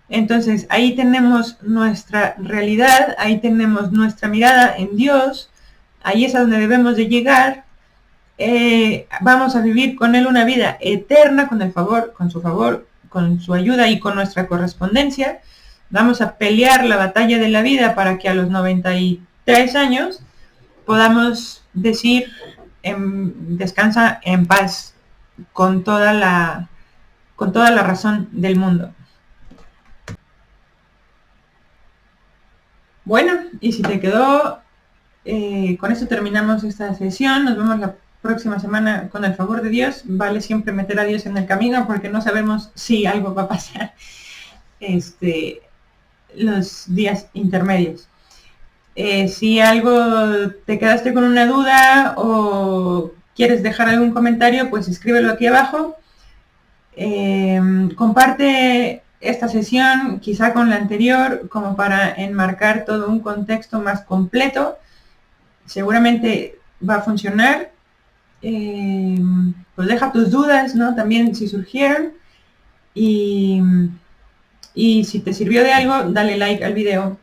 Entonces ahí tenemos nuestra realidad, ahí tenemos nuestra mirada en Dios, ahí es a donde debemos de llegar. Vamos a vivir con Él una vida eterna con su favor, con su ayuda y con nuestra correspondencia. Vamos a pelear la batalla de la vida para que a los 93 años podamos decir, descansa en paz, con toda la razón del mundo. Bueno, y si te quedó, con eso terminamos esta sesión. Nos vemos la próxima semana con el favor de Dios. Vale siempre meter a Dios en el camino porque no sabemos si algo va a pasar los días intermedios. Si algo te quedaste con una duda o quieres dejar algún comentario, pues escríbelo aquí abajo. Comparte esta sesión quizá con la anterior como para enmarcar todo un contexto más completo. Seguramente va a funcionar. Pues deja tus dudas, ¿no? También si surgieron. Y si te sirvió de algo, dale like al video,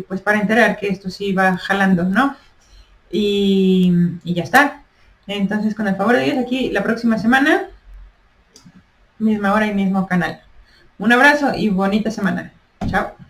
pues para enterar que esto sí va jalando, ¿no? Y ya está. Entonces, con el favor de Dios, aquí la próxima semana, misma hora y mismo canal. Un abrazo y bonita semana. Chao.